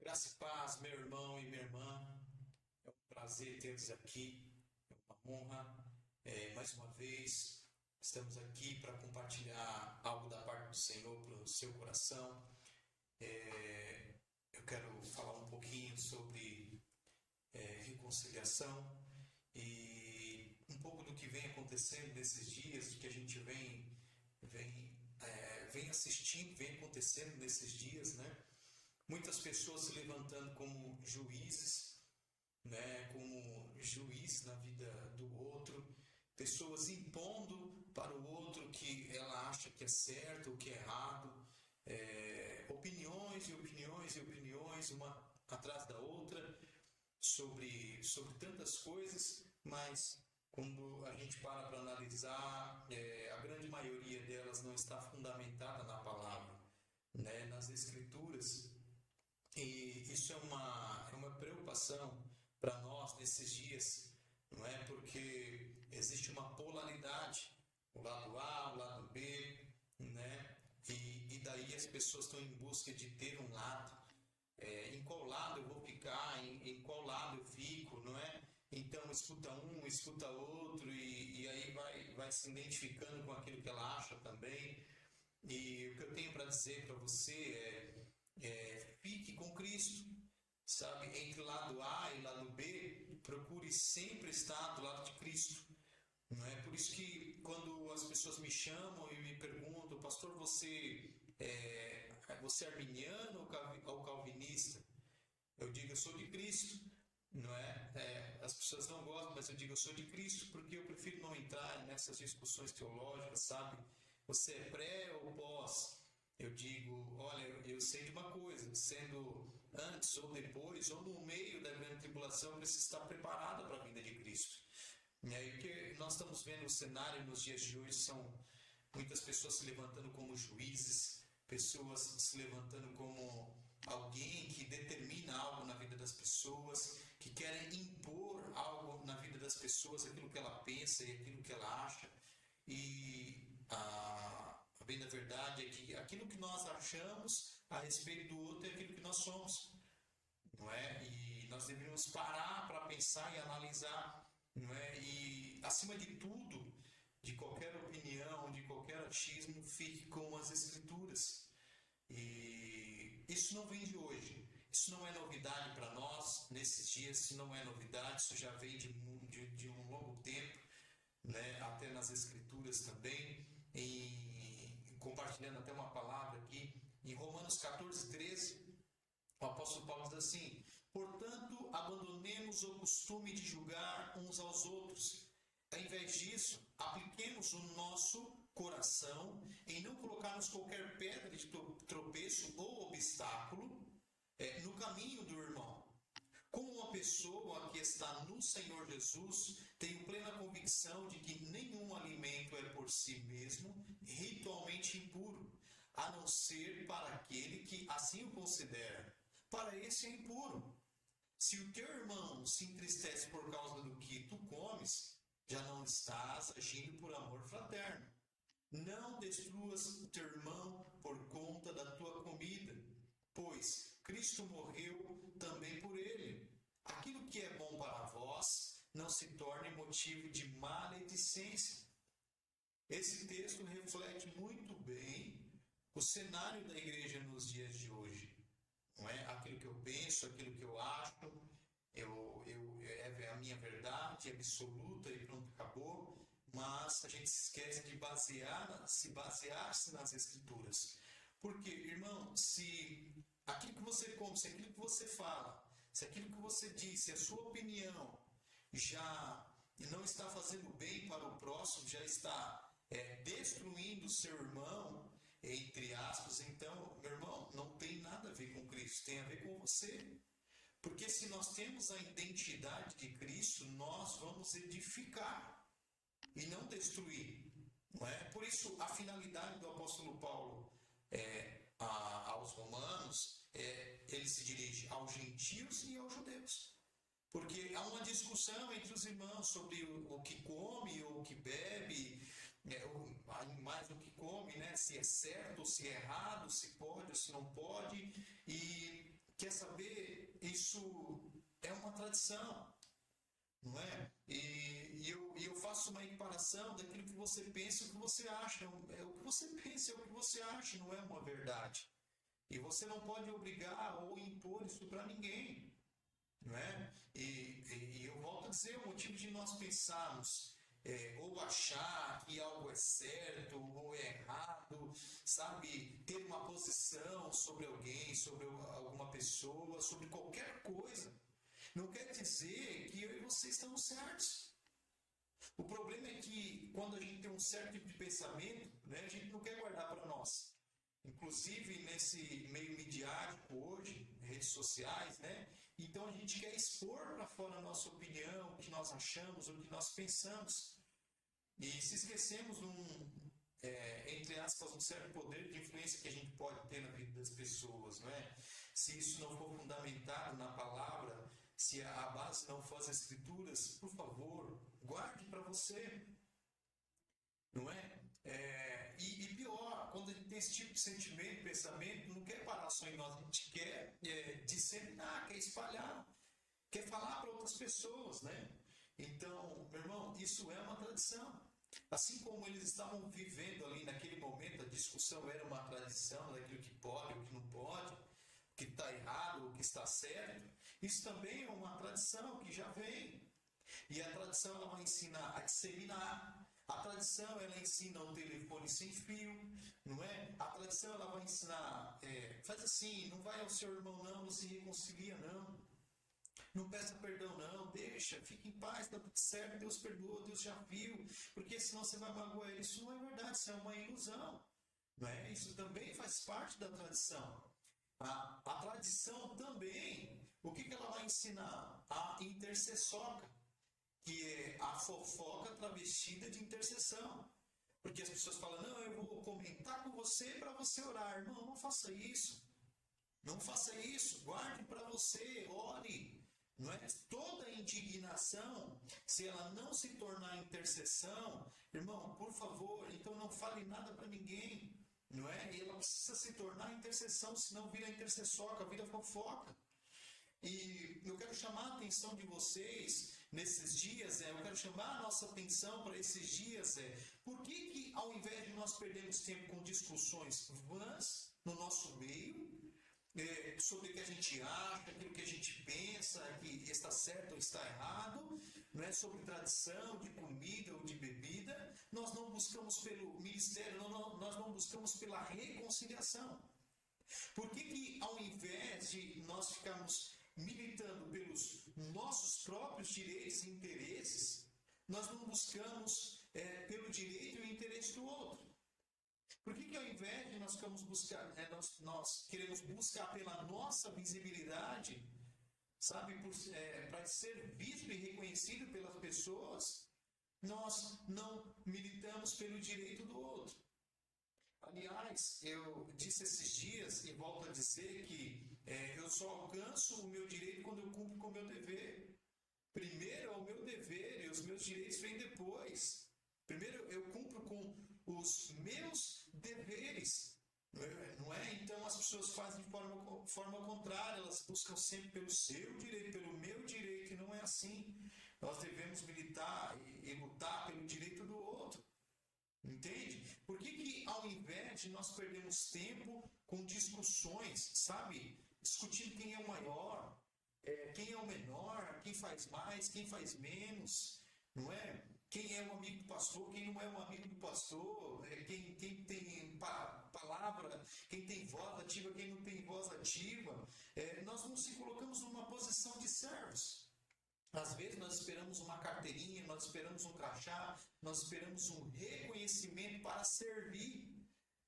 Graça e paz, meu irmão e minha irmã. É um prazer tê-los aqui, é uma honra. Mais uma vez, estamos aqui para compartilhar algo da parte do Senhor para o seu coração. Eu quero falar um pouquinho sobre reconciliação e um pouco do que vem acontecendo nesses dias, do que a gente vem assistindo, vem acontecendo nesses dias, né? Muitas pessoas se levantando como juízes, né, como juiz na vida do outro, pessoas impondo para o outro que ela acha que é certo, o que é errado, opiniões e opiniões e opiniões, uma atrás da outra, sobre tantas coisas, mas quando a gente para analisar, a grande maioria delas não está fundamentada na palavra, né, nas escrituras. E isso é uma preocupação para nós nesses dias, não é? Porque existe uma polaridade, o lado A, o lado B, né? E daí as pessoas estão em busca de ter um lado. Em qual lado eu vou ficar, em qual lado eu fico, não é? Então escuta um, escuta outro e aí vai se identificando com aquilo que ela acha também. E o que eu tenho para dizer para você fique com Cristo, sabe? Entre lado A e lado B, procure sempre estar do lado de Cristo. Não é por isso que quando as pessoas me chamam e me perguntam, pastor, você é arminiano ou calvinista? Eu digo, eu sou de Cristo. Não as pessoas não gostam, mas eu digo, eu sou de Cristo porque eu prefiro não entrar nessas discussões teológicas, sabe? Você é pré ou pós? Eu digo, olha, eu sei de uma coisa, sendo antes ou depois, ou no meio da grande tribulação, eu preciso estar preparado para a vinda de Cristo. E aí que nós estamos vendo o cenário nos dias de hoje são muitas pessoas se levantando como juízes, pessoas se levantando como alguém que determina algo na vida das pessoas, que querem impor algo na vida das pessoas, aquilo que ela pensa e aquilo que ela acha. E a bem da verdade é que aquilo que nós achamos a respeito do outro é aquilo que nós somos, não é? E nós deveríamos parar para pensar e analisar, não é? E acima de tudo, de qualquer opinião, de qualquer achismo, fique com as escrituras. E isso não vem de hoje. Isso não é novidade para nós nesses dias. Isso não é novidade. Isso já vem de um longo tempo, né? Até nas escrituras também. E compartilhando até uma palavra aqui em Romanos 14:13. O apóstolo Paulo diz assim: portanto, abandonemos o costume de julgar uns aos outros. Ao invés disso, apliquemos o nosso coração em não colocarmos qualquer pedra de tropeço ou obstáculo no caminho do irmão. Como uma pessoa que está no Senhor Jesus, tenho plena convicção de que nenhum alimento é por si mesmo ritualmente impuro, a não ser para aquele que assim o considera. Para esse é impuro. Se o teu irmão se entristece por causa do que tu comes, já não estás agindo por amor fraterno. Não destruas o teu irmão por conta da tua comida, pois Cristo morreu também por ele. Aquilo que é bom para vós não se torne motivo de maledicência. Esse texto reflete muito bem o cenário da igreja nos dias de hoje. Não é aquilo que eu penso, aquilo que eu acho, é a minha verdade absoluta e pronto, acabou. Mas a gente se esquece de basear-se nas escrituras. Porque, irmão, se aquilo que você come, se aquilo que você fala, se aquilo que você diz, se a sua opinião já não está fazendo bem para o próximo, já está destruindo o seu irmão, entre aspas, então, meu irmão, não tem nada a ver com Cristo, tem a ver com você. Porque se nós temos a identidade de Cristo, nós vamos edificar e não destruir. Não é? Por isso, a finalidade do apóstolo Paulo aos romanos, ele se dirige aos gentios e aos judeus. Porque há uma discussão entre os irmãos sobre o que come ou o que bebe, mais o que come, né? Se é certo ou se é errado, se pode ou se não pode. E quer saber, tradição, não é? E eu faço uma equiparação daquilo que você pensa e o que você acha. É o que você pensa, é o que você acha, não é uma verdade. E você não pode obrigar ou impor isso para ninguém, não é? E eu volto a dizer, o motivo de nós pensarmos ou achar que algo é certo ou é errado, sabe, ter uma posição sobre alguém, sobre alguma pessoa, sobre qualquer coisa, não quer dizer que eu e você estamos certos. O problema é que quando a gente tem um certo tipo de pensamento, né, a gente não quer guardar para nós. Inclusive nesse meio midiático hoje, redes sociais, né? Então a gente quer expor para fora a nossa opinião, o que nós achamos, o que nós pensamos. E se esquecemos entre aspas, um certo poder de influência que a gente pode ter na vida das pessoas, não é? Se isso não for fundamentado na palavra, se a base não for as escrituras, por favor, guarde para você, não é? E pior, quando a gente tem esse tipo de sentimento, pensamento, não quer parar só em nós, a gente quer disseminar, quer espalhar, quer falar para outras pessoas, né? Então, meu irmão, isso é uma tradição. Assim como eles estavam vivendo ali naquele momento, a discussão era uma tradição daquilo que pode, o que não pode, o que está errado, o que está certo. Isso também é uma tradição que já vem. E a tradição ela vai ensinar a disseminar. A tradição ela ensina o telefone sem fio, não é? A tradição ela vai ensinar, faz assim, não vai ao seu irmão não se reconcilia não. Não peça perdão não, deixa, fique em paz, está tudo certo, Deus perdoou, Deus já viu, porque senão você vai magoar ele. Isso não é verdade, isso é uma ilusão, não é? Isso também faz parte da tradição. A tradição também, o que ela vai ensinar? A intercessoca, que é a fofoca travestida de intercessão. Porque as pessoas falam, não, eu vou comentar com você para você orar. Irmão, não faça isso. Não faça isso, guarde para você, ore. Não é? Toda indignação, se ela não se tornar intercessão, irmão, por favor, então não fale nada para ninguém. Não é? E ela precisa se tornar intercessão, senão vira intercessoca, vira fofoca. E eu quero chamar a atenção de vocês nesses dias, eu quero chamar a nossa atenção para esses dias, por que ao invés de nós perdermos tempo com discussões vãs no nosso meio, sobre o que a gente acha, aquilo que a gente pensa, que está certo ou está errado, não é? Sobre tradição de comida ou de bebida, nós não buscamos pelo ministério, nós não buscamos pela reconciliação. Por que ao invés de nós ficarmos militando pelos nossos próprios direitos e interesses, nós não buscamos pelo direito e o interesse do outro? Por que ao invés de nós ficamos nós queremos buscar pela nossa visibilidade, sabe, para ser visto e reconhecido pelas pessoas, nós não militamos pelo direito do outro? Aliás, eu disse esses dias e volto a dizer que eu só alcanço o meu direito quando eu cumpro com o meu dever. Primeiro é o meu dever e os meus direitos vêm depois. Primeiro eu cumpro com os meus deveres, não é? Então as pessoas fazem de forma contrária, elas buscam sempre pelo seu direito, pelo meu direito, e não é assim. Nós devemos militar e lutar pelo direito do outro. Entende? Por que ao invés de nós perdermos tempo com discussões, sabe? Discutindo quem é o maior, quem é o menor, quem faz mais, quem faz menos, não é? Quem é o amigo do pastor, quem não é o amigo do pastor, quem tem palavra, quem tem voz ativa, quem não tem voz ativa. Nós não se colocamos numa posição de servos. Às vezes nós esperamos uma carteirinha, nós esperamos um crachá, nós esperamos um reconhecimento para servir,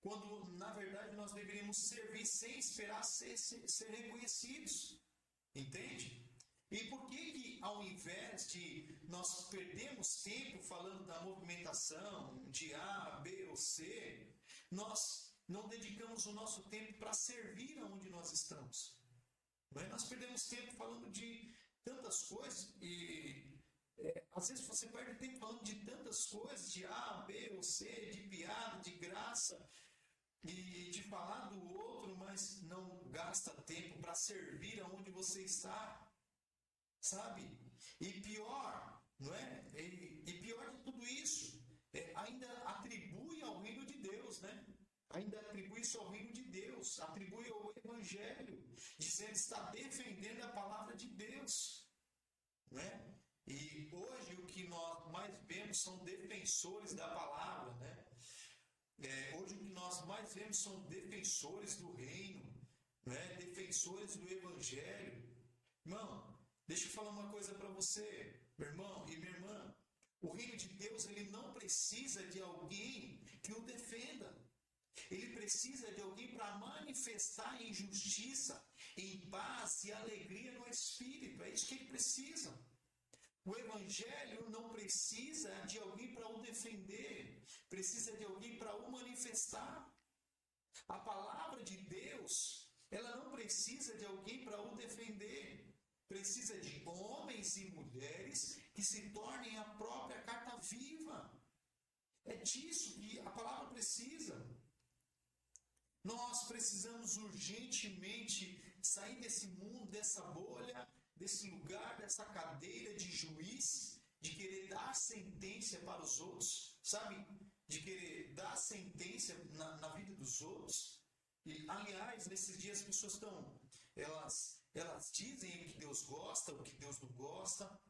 quando na verdade nós deveríamos servir sem esperar ser reconhecidos. Entende? E por que ao invés de nós perdermos tempo falando da movimentação de A, B ou C, nós não dedicamos o nosso tempo para servir aonde nós estamos? Mas nós perdemos tempo falando de tantas coisas e às vezes você perde tempo falando de tantas coisas, de A, B ou C, de piada, de graça e de falar do outro, mas não gasta tempo para servir aonde você está. sabe? E pior, não é? E pior de tudo isso, ainda atribui ao reino de Deus, né? Ainda atribui isso ao reino de Deus, atribui ao Evangelho, dizendo que está defendendo a palavra de Deus, né? E hoje o que nós mais vemos são defensores da palavra, né? Hoje o que nós mais vemos são defensores do reino, né? Defensores do Evangelho. Irmão, deixa eu falar uma coisa para você, meu irmão e minha irmã. O reino de Deus, ele não precisa de alguém que o defenda. Ele precisa de alguém para manifestar em justiça, em paz e alegria no Espírito. É isso que ele precisa. O Evangelho não precisa de alguém para o defender, precisa de alguém para o manifestar. A palavra de Deus, ela não precisa de alguém para o defender, precisa de homens e mulheres que se tornem a própria carta viva. É disso que a palavra precisa. Nós precisamos urgentemente sair desse mundo, dessa bolha, desse lugar, dessa cadeira de juiz, de querer dar sentença para os outros, sabe? De querer dar sentença na vida dos outros. E, aliás, nesses dias as pessoas elas dizem o que Deus gosta, o que Deus não gosta.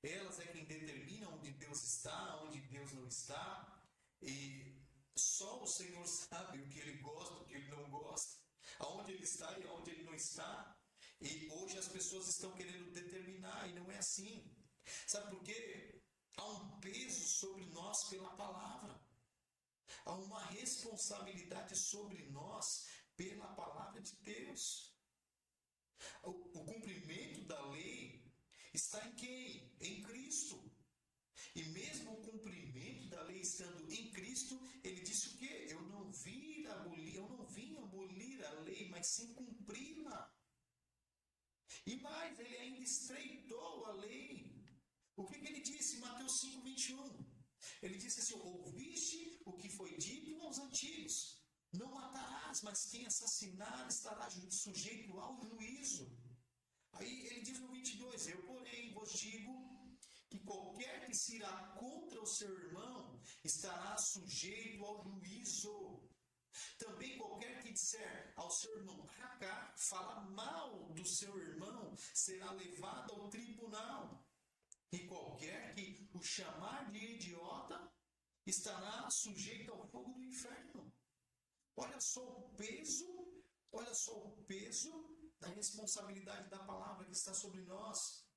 Elas é quem determina onde Deus está, onde Deus não está. E só o Senhor sabe o que Ele gosta, o que Ele não gosta, aonde Ele está e aonde Ele não está. E hoje as pessoas estão querendo determinar, e não é assim. Sabe por quê? Há um peso sobre nós pela palavra. Há uma responsabilidade sobre nós pela palavra de Deus. O cumprimento da lei está em quem? Em Cristo. E mesmo o cumprimento da lei estando em Cristo, ele disse o quê? Eu não vim abolir a lei, mas sim cumpri-la. E mais, ele ainda estreitou a lei. O que ele disse em Mateus 5:21? Ele disse assim: ouviste o que foi dito aos antigos, não matarás, mas quem assassinar estará sujeito ao juízo. Aí ele diz no 22, eu porém vos digo que qualquer que se irá contra o seu irmão estará sujeito ao juízo. Também qualquer que disser ao seu irmão racá, fala mal do seu irmão, será levado ao tribunal. E qualquer que o chamar de idiota estará sujeito ao fogo do inferno. Olha só o peso da responsabilidade da palavra que está sobre nós.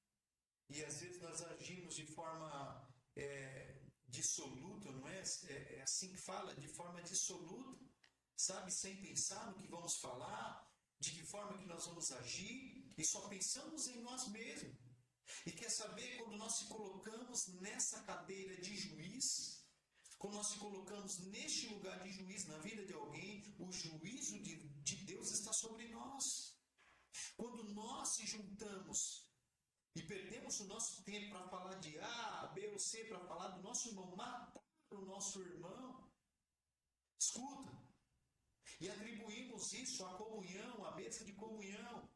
E às vezes nós agimos de forma dissoluta, não é? É assim que fala, de forma dissoluta, sabe? Sem pensar no que vamos falar, de que forma que nós vamos agir, e só pensamos em nós mesmos. E quer saber, quando nós se colocamos nessa cadeira de juiz, quando nós se colocamos neste lugar de juiz na vida de alguém, o juízo de Deus está sobre nós. Quando nós se juntamos e perdemos o nosso tempo para falar de A, B ou C, para falar do nosso irmão, matar o nosso irmão, escuta, e atribuímos isso à comunhão, à mesa de comunhão,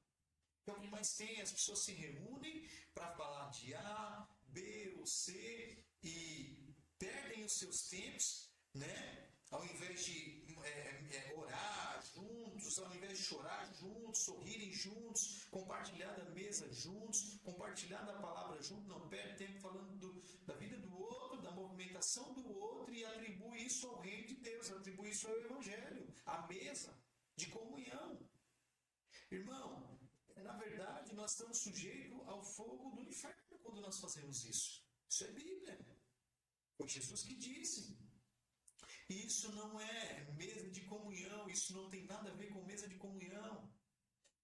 que é o que mais tem. As pessoas se reúnem para falar de A, B ou C e perdem os seus tempos, né? Ao invés de orar juntos, ao invés de chorar juntos, sorrirem juntos, compartilhar da mesa juntos, compartilhar da palavra juntos, não perde tempo falando da vida do outro, da movimentação do outro, e atribui isso ao reino de Deus, atribui isso ao Evangelho, à mesa de comunhão. Irmão, na verdade nós estamos sujeitos ao fogo do inferno quando nós fazemos isso. Isso é Bíblia. Foi Jesus que disse. Isso não é mesa de comunhão, isso não tem nada a ver com mesa de comunhão.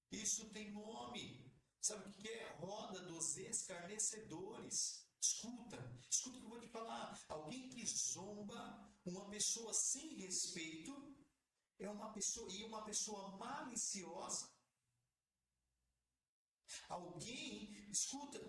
Isso tem nome. Sabe o que é? Roda dos escarnecedores. Escuta o que eu vou te falar. Alguém que zomba, uma pessoa sem respeito, uma pessoa maliciosa. Alguém, escuta,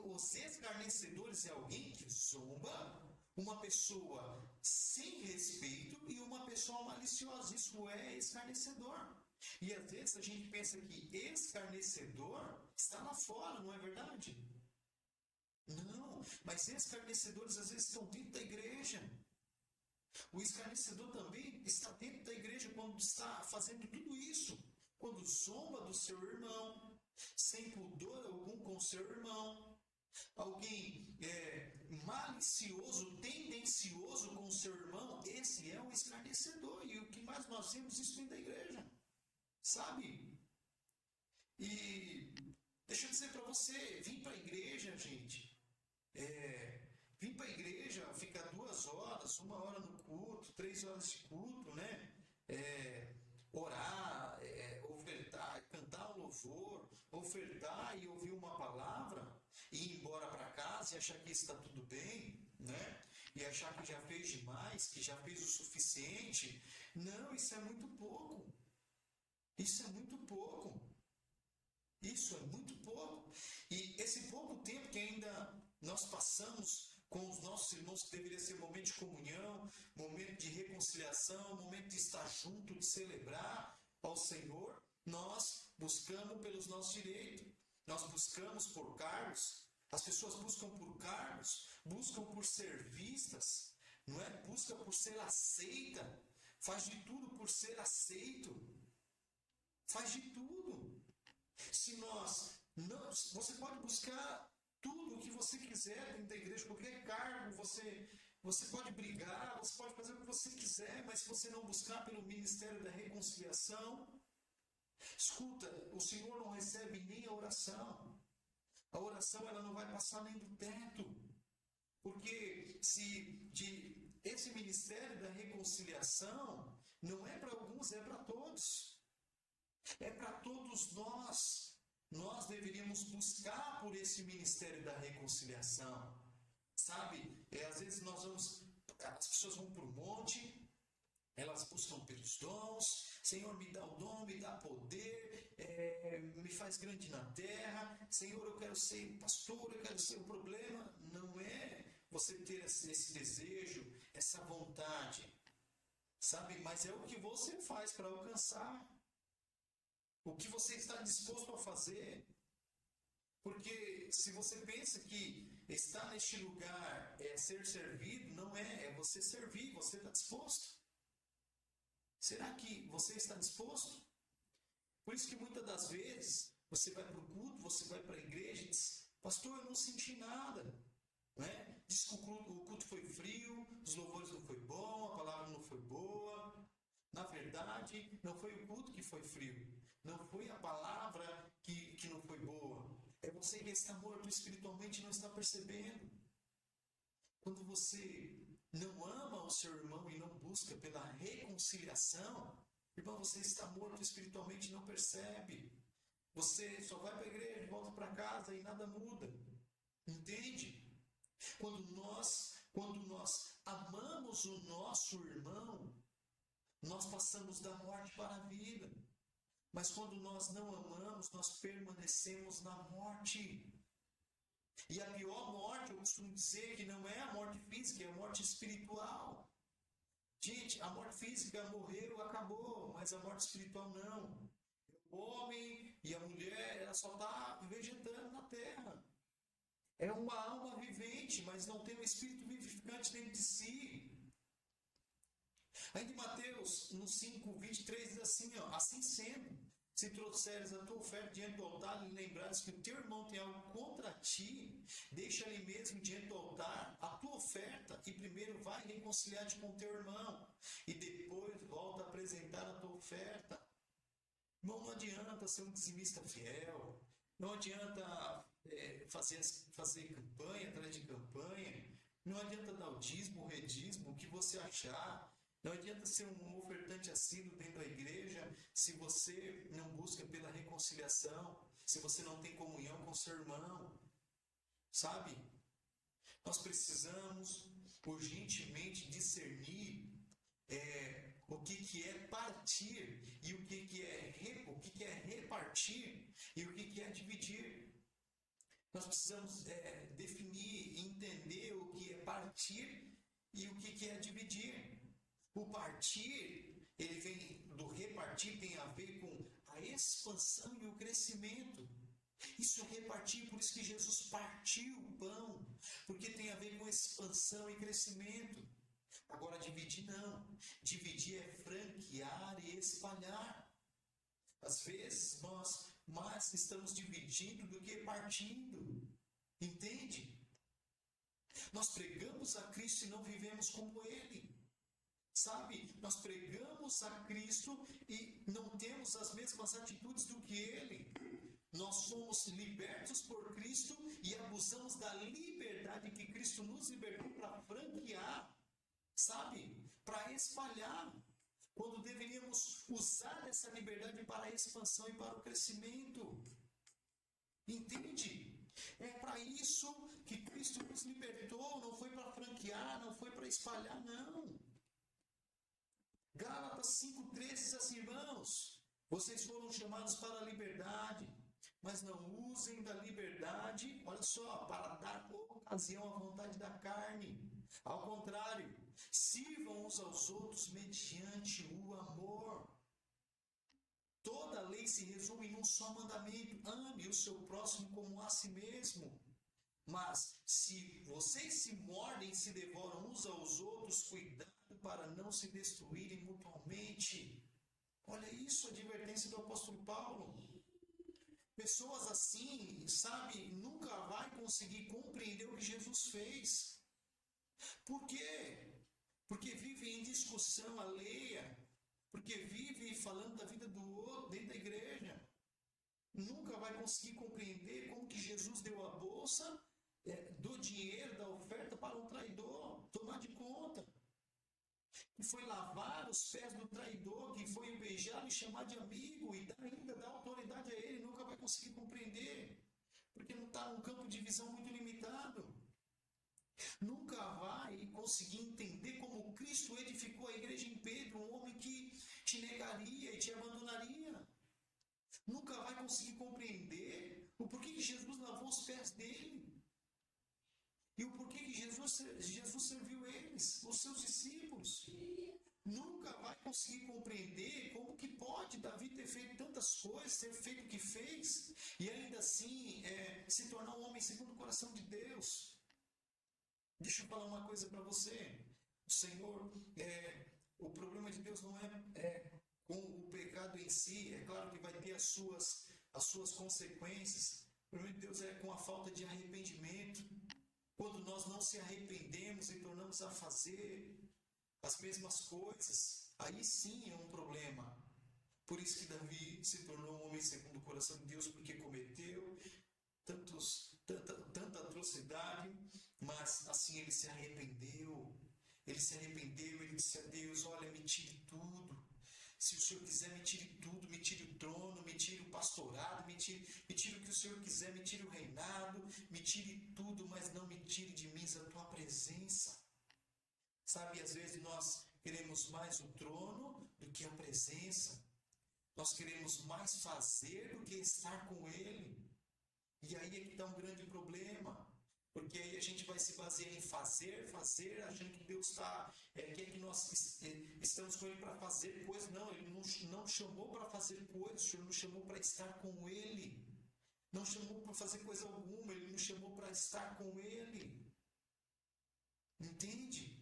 os escarnecedores é alguém que zomba, uma pessoa sem respeito e uma pessoa maliciosa. Isso é escarnecedor. E às vezes a gente pensa que escarnecedor está lá fora, não é verdade? Não, mas escarnecedores às vezes estão dentro da igreja. O escarnecedor também está dentro da igreja quando está fazendo tudo isso. Quando zomba do seu irmão, sem pudor algum com o seu irmão. Alguém malicioso, tendencioso com o seu irmão, esse é um escarnecedor. E o que mais nós vemos isso dentro da igreja. Sabe? E deixa eu dizer para você, vir para a igreja, gente. Vir para a igreja, ficar 2 horas, 1 hora no culto, 3 horas de culto, né? Orar, ofertar, cantar um louvor, ofertar e ouvir uma palavra, e ir embora para casa e achar que está tudo bem, né? E achar que já fez demais, que já fez o suficiente. Não, isso é muito pouco. Isso é muito pouco. Isso é muito pouco. E esse pouco tempo que ainda nós passamos com os nossos irmãos, que deveria ser momento de comunhão, momento de reconciliação, momento de estar junto, de celebrar ao Senhor, nós buscamos pelos nossos direitos. Nós buscamos por cargos. As pessoas buscam por cargos, buscam por ser vistas, não é? Busca por ser aceita, faz de tudo por ser aceito. Faz de tudo. Se nós não, você pode buscar tudo o que você quiser dentro da igreja, qualquer cargo, você pode brigar, você pode fazer o que você quiser, mas se você não buscar pelo ministério da reconciliação, escuta, o Senhor não recebe nem a oração. A oração ela não vai passar nem do teto. Porque esse ministério da reconciliação não é para alguns, é para todos. É para todos nós. Nós deveríamos buscar por esse ministério da reconciliação. Sabe? Às vezes as pessoas vão para o monte, elas buscam pelos dons. Senhor, me dá o dom, me dá poder, me faz grande na terra. Senhor, eu quero ser pastor, eu quero ser o problema. Não é você ter esse desejo, essa vontade. Sabe? Mas é o que você faz para alcançar. O que você está disposto a fazer. Porque se você pensa que estar neste lugar é ser servido, não é. É você servir, você está disposto. Será que você está disposto? Por isso que muitas das vezes você vai para o culto, você vai para a igreja e diz: pastor, eu não senti nada. Não é? Diz que o culto foi frio, os louvores não foi bom, a palavra não foi boa. Na verdade, não foi o culto que foi frio. Não foi a palavra que não foi boa. É você que está morto espiritualmente e não está percebendo. Quando você não ama o seu irmão e não busca pela reconciliação, irmão, você está morto espiritualmente e não percebe. Você só vai para a igreja, volta para casa e nada muda. Entende? Quando nós amamos o nosso irmão, nós passamos da morte para a vida. Mas quando nós não amamos, nós permanecemos na morte. E a pior morte, eu costumo dizer que não é a morte física, é a morte espiritual. Gente, a morte física morreu, acabou, mas a morte espiritual não. O homem e a mulher, ela só está vegetando na terra. É uma alma vivente, mas não tem um espírito vivificante dentro de si. Ainda em Mateus, no 5:23, diz assim, assim sendo, se trouxeres a tua oferta diante do altar e lembrares que o teu irmão tem algo contra ti, deixa ali mesmo diante do altar a tua oferta e primeiro vai reconciliar-te com o teu irmão e depois volta a apresentar a tua oferta. Irmão, não adianta ser um dizimista fiel, não adianta fazer campanha atrás de campanha, não adianta dar o dízimo, o redismo, o que você achar. Não adianta ser um ofertante assíduo dentro da igreja se você não busca pela reconciliação, se você não tem comunhão com seu irmão. Sabe? Nós precisamos urgentemente discernir o que é partir e o que é repartir e o que é dividir. Nós precisamos definir e entender o que é partir e o que é dividir. O partir, ele vem do repartir tem a ver com a expansão e o crescimento. Isso é repartir, por isso que Jesus partiu o pão, porque tem a ver com expansão e crescimento. Agora, dividir não. Dividir é franquear e espalhar. Às vezes, nós mais estamos dividindo do que partindo. Entende? Nós pregamos a Cristo e não vivemos como Ele. Sabe? Nós pregamos a Cristo e não temos as mesmas atitudes do que Ele. Nós fomos libertos por Cristo e abusamos da liberdade que Cristo nos libertou para franquear, sabe? Para espalhar. Quando deveríamos usar essa liberdade para a expansão e para o crescimento. Entende? É para isso que Cristo nos libertou, não foi para franquear, não foi para espalhar, não. Gálatas 5,13 diz assim, irmãos, vocês foram chamados para a liberdade, mas não usem da liberdade, olha só, para dar ocasião à vontade da carne. Ao contrário, sirvam uns aos outros mediante o amor. Toda a lei se resume em um só mandamento: ame o seu próximo como a si mesmo. Mas se vocês se mordem e se devoram uns aos outros, cuidado para não se destruírem mutuamente. Olha isso, a advertência do apóstolo Paulo. Pessoas assim, sabe, nunca vai conseguir compreender o que Jesus fez. Por quê? Porque vive em discussão alheia, porque vive falando da vida do outro dentro da igreja. Nunca vai conseguir compreender como que Jesus deu a bolsa do dinheiro, da oferta para um traidor, tomar de conta. Que foi lavar os pés do traidor, que foi beijá-lo e chamar de amigo, e ainda dar autoridade a ele, nunca vai conseguir compreender. Porque não está num campo de visão muito limitado. Nunca vai conseguir entender como Cristo edificou a igreja em Pedro, um homem que te negaria e te abandonaria. Nunca vai conseguir compreender o porquê que Jesus lavou os pés dele. E o porquê que Jesus serviu eles, os seus discípulos. Nunca vai conseguir compreender como que pode Davi ter feito tantas coisas, ter feito o que fez, e ainda assim se tornar um homem segundo o coração de Deus. Deixa eu falar uma coisa para você. O Senhor, o problema de Deus não é com o pecado em si. É claro que vai ter as suas consequências. O problema de Deus é com a falta de arrependimento. Quando nós não se arrependemos e tornamos a fazer as mesmas coisas, aí sim é um problema. Por isso que Davi se tornou um homem segundo o coração de Deus, porque cometeu tanta atrocidade, mas assim ele se arrependeu. Ele se arrependeu, ele disse a Deus: olha, me tire tudo. Se o Senhor quiser, me tire tudo, me tire o trono, me tire o pastorado, me tire o que o Senhor quiser, me tire o reinado, me tire tudo, mas não me tire de mim a tua presença. Sabe, às vezes nós queremos mais o trono do que a presença. Nós queremos mais fazer do que estar com Ele. E aí é que está um grande problema. Porque aí a gente vai se basear em fazer, achando que Deus quer que nós estamos com Ele para fazer coisas. Não, Ele não chamou para fazer coisas, o Senhor nos chamou para estar com Ele. Não chamou para fazer coisa alguma, Ele nos chamou para estar com Ele. Entende?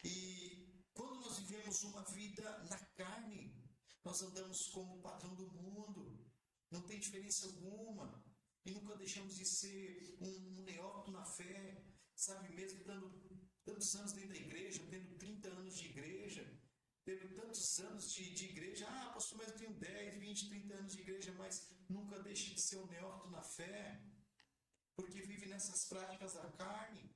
E quando nós vivemos uma vida na carne, nós andamos como o padrão do mundo. Não tem diferença alguma. E nunca deixamos de ser um neófito na fé, sabe? Mesmo dando tantos anos dentro da igreja, tendo 30 anos de igreja, tendo tantos anos de igreja. Ah, pastor, mas eu tenho 10, 20, 30 anos de igreja, mas nunca deixe de ser um neófito na fé, porque vive nessas práticas da carne.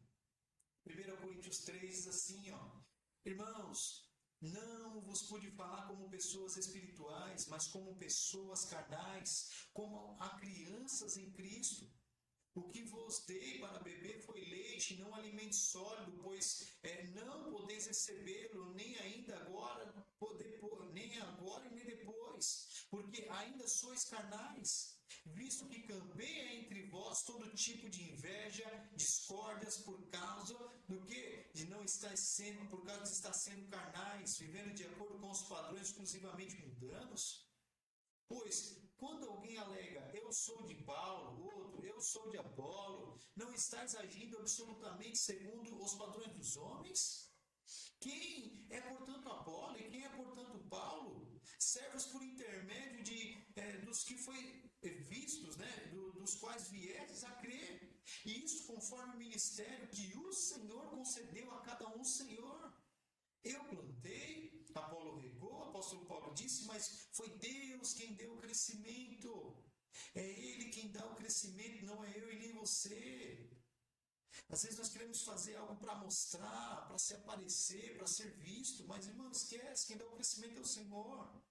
1 Coríntios 3 diz assim, ó: irmãos, não vos pude falar como pessoas espirituais, mas como pessoas carnais, como a crianças em Cristo. O que vos dei para beber foi leite, não alimento sólido, pois não podeis recebê-lo, nem ainda agora, nem agora e nem depois, porque ainda sois carnais. Visto que campeia entre vós todo tipo de inveja, discórdias por causa do que? De não não estáis sendo, por causa de estar sendo carnais, vivendo de acordo com os padrões exclusivamente mundanos? Pois, quando alguém alega, eu sou de Paulo, outro, eu sou de Apolo, não estás agindo absolutamente segundo os padrões dos homens? Quem é, portanto, Apolo e quem é, portanto, Paulo? Servos por intermédio dos que foi vistos, né? Dos quais viestes a crer. E isso conforme o ministério que o Senhor concedeu a cada um, Senhor. Eu plantei, Apolo regou, o apóstolo Paulo disse, mas foi Deus quem deu o crescimento. É Ele quem dá o crescimento, não é eu e nem você. Às vezes nós queremos fazer algo para mostrar, para se aparecer, para ser visto, mas irmão, esquece, quem dá o crescimento é o Senhor.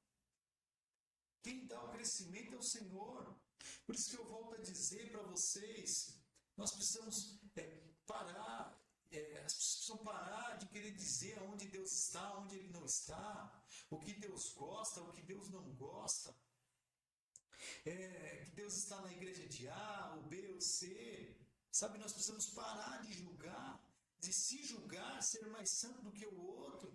Quem dá o crescimento é o Senhor. Por isso que eu volto a dizer para vocês, nós precisamos parar. As pessoas precisam parar de querer dizer onde Deus está, onde Ele não está, o que Deus gosta, o que Deus não gosta, que Deus está na igreja de A, ou B, ou C. Sabe, nós precisamos parar de julgar, de se julgar, ser mais santo do que o outro,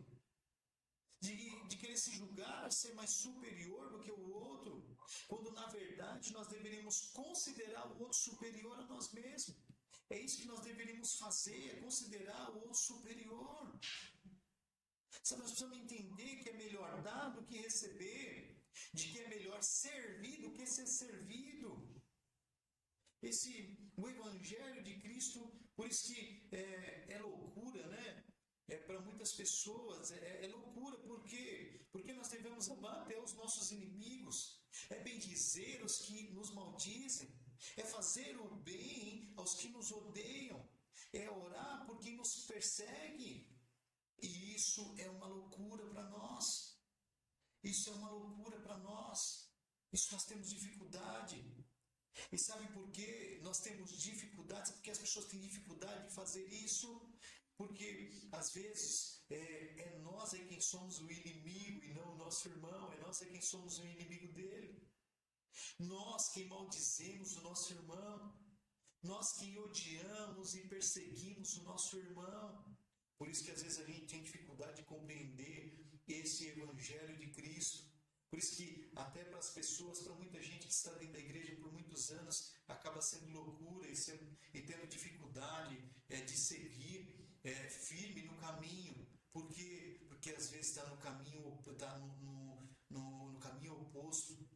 de querer se julgar, ser mais superior do que o outro, quando na verdade nós deveríamos considerar o outro superior a nós mesmos. É isso que nós deveríamos fazer, é considerar o outro superior. Sabe, nós precisamos entender que é melhor dar do que receber, de que é melhor servir do que ser servido. O Evangelho de Cristo, por isso que é loucura, né? Para muitas pessoas, é loucura, por quê? Porque nós devemos amar até os nossos inimigos, bendizer os que nos maldizem, fazer o bem aos que nos odeiam, orar por quem nos persegue. E isso é uma loucura para nós. Isso é uma loucura para nós. Isso nós temos dificuldade. E sabe por que nós temos dificuldade? Sabe por que as pessoas têm dificuldade de fazer isso? Porque às vezes nós quem somos o inimigo e não o nosso irmão. Nós quem somos o inimigo dele. Nós quem maldizemos o nosso irmão. Nós quem odiamos e perseguimos o nosso irmão. Por isso que às vezes a gente tem dificuldade de compreender esse Evangelho de Cristo. Por isso que até para as pessoas, para muita gente que está dentro da igreja por muitos anos, acaba sendo loucura e tendo dificuldade de seguir firme no caminho. Porque às vezes está no caminho, está no caminho oposto,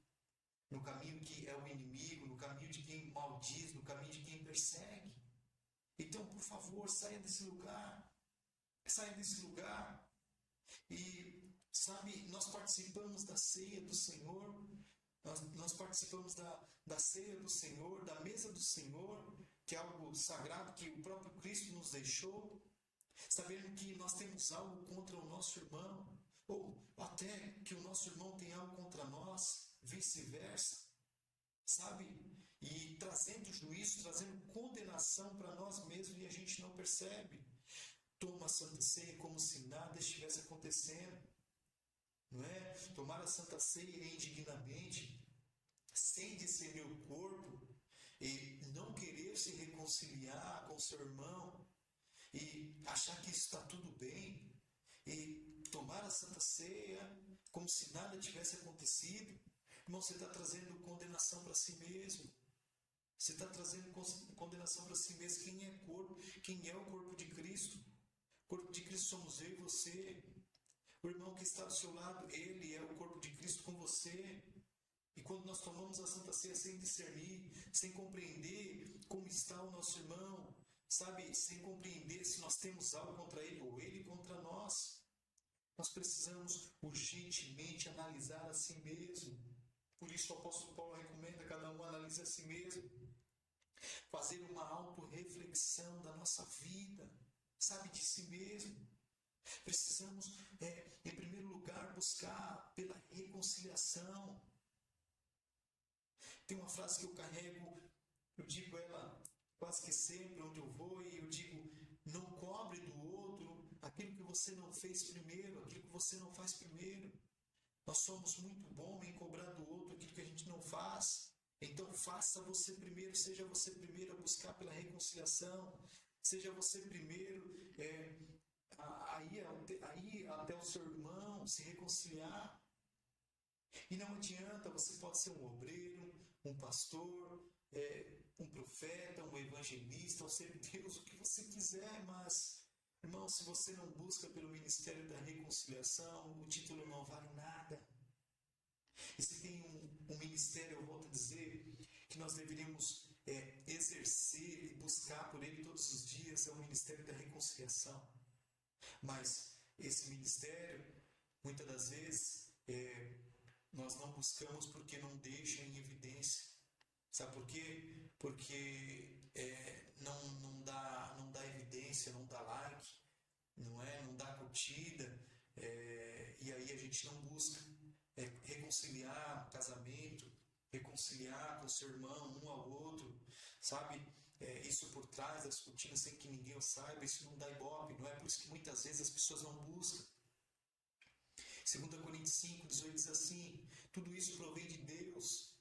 no caminho que é o inimigo, no caminho de quem maldiz, no caminho de quem persegue. Então, por favor, saia desse lugar. Saia desse lugar. E, sabe, nós participamos da ceia do Senhor, nós participamos da ceia do Senhor, da mesa do Senhor, que é algo sagrado que o próprio Cristo nos deixou, sabendo que nós temos algo contra o nosso irmão, ou até que o nosso irmão tem algo contra nós, vice-versa, sabe? E trazendo juízo, trazendo condenação para nós mesmos e a gente não percebe. Toma a Santa Ceia como se nada estivesse acontecendo, não é? Tomar a Santa Ceia indignamente, sem discernir o corpo, e não querer se reconciliar com seu irmão, e achar que isso está tudo bem, e tomar a Santa Ceia como se nada tivesse acontecido. Irmão, você está trazendo condenação para si mesmo. Você está trazendo condenação para si mesmo. Quem é o corpo de Cristo? O corpo de Cristo somos eu e você. O irmão que está do seu lado, ele é o corpo de Cristo com você. E quando nós tomamos a Santa Ceia sem discernir, sem compreender como está o nosso irmão, sabe, sem compreender se nós temos algo contra ele ou ele contra nós, nós precisamos urgentemente analisar a si mesmo. Por isso o apóstolo Paulo recomenda que cada um analise a si mesmo. Fazer uma autorreflexão da nossa vida, sabe, de si mesmo. Precisamos, em primeiro lugar, buscar pela reconciliação. Tem uma frase que eu carrego, eu digo ela quase que sempre onde eu vou, e eu digo: não cobre do outro aquilo que você não fez primeiro, aquilo que você não faz primeiro. Nós somos muito bons em cobrar do outro aquilo que a gente não faz. Então faça você primeiro, seja você primeiro a buscar pela reconciliação, seja você primeiro aí até o seu irmão se reconciliar. E não adianta, você pode ser um obreiro, um pastor, um profeta, um evangelista, ou ser Deus, o que você quiser, mas, irmão, se você não busca pelo ministério da reconciliação, o título não vale nada. E se tem um ministério, eu volto a dizer, que nós deveríamos exercer e buscar por ele todos os dias, é o ministério da reconciliação. Mas esse ministério, muitas das vezes, nós não buscamos porque não deixa em evidência. Sabe por quê? Porque não dá evidência, não dá like, não dá curtida, e aí a gente não busca reconciliar o casamento, reconciliar com o seu irmão, um ao outro, sabe? Isso por trás das cortinas sem que ninguém o saiba, isso não dá ibope, não é? Por isso que muitas vezes as pessoas não buscam. 2 Coríntios 5, 18 diz assim: tudo isso provém de Deus,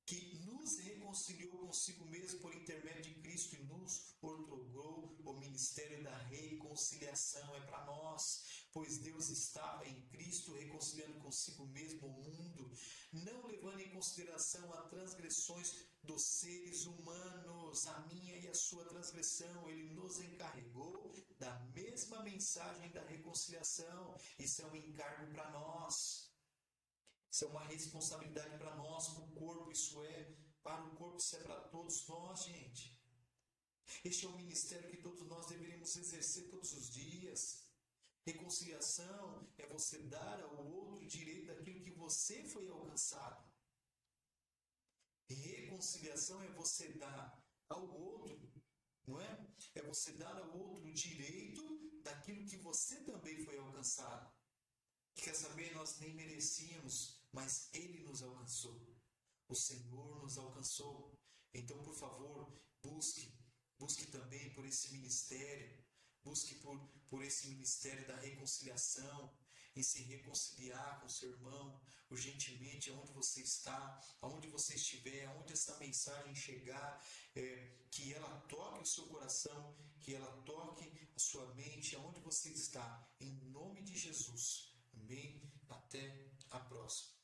que nos reconciliou consigo mesmo por intermédio de Cristo e nos outorgou o ministério da reconciliação. É para nós, pois Deus estava em Cristo reconciliando consigo mesmo o mundo, não levando em consideração as transgressões dos seres humanos, a minha e a sua transgressão. Ele nos encarregou da mesma mensagem da reconciliação. Isso é um encargo para nós. Isso é uma responsabilidade para nós, para o corpo, para o corpo, isso é para todos nós, gente. Este é um ministério que todos nós deveríamos exercer todos os dias. Reconciliação é você dar ao outro direito daquilo que você foi alcançado. Reconciliação é você dar ao outro, não é? É você dar ao outro o direito daquilo que você também foi alcançado. Quer saber? Nós nem merecíamos, mas Ele nos alcançou. O Senhor nos alcançou. Então, por favor, busque também por esse ministério. Busque por esse ministério da reconciliação, em se reconciliar com seu irmão, urgentemente, aonde você está, aonde você estiver, aonde essa mensagem chegar, que ela toque o seu coração, que ela toque a sua mente, aonde você está, em nome de Jesus. Amém? Até a próxima.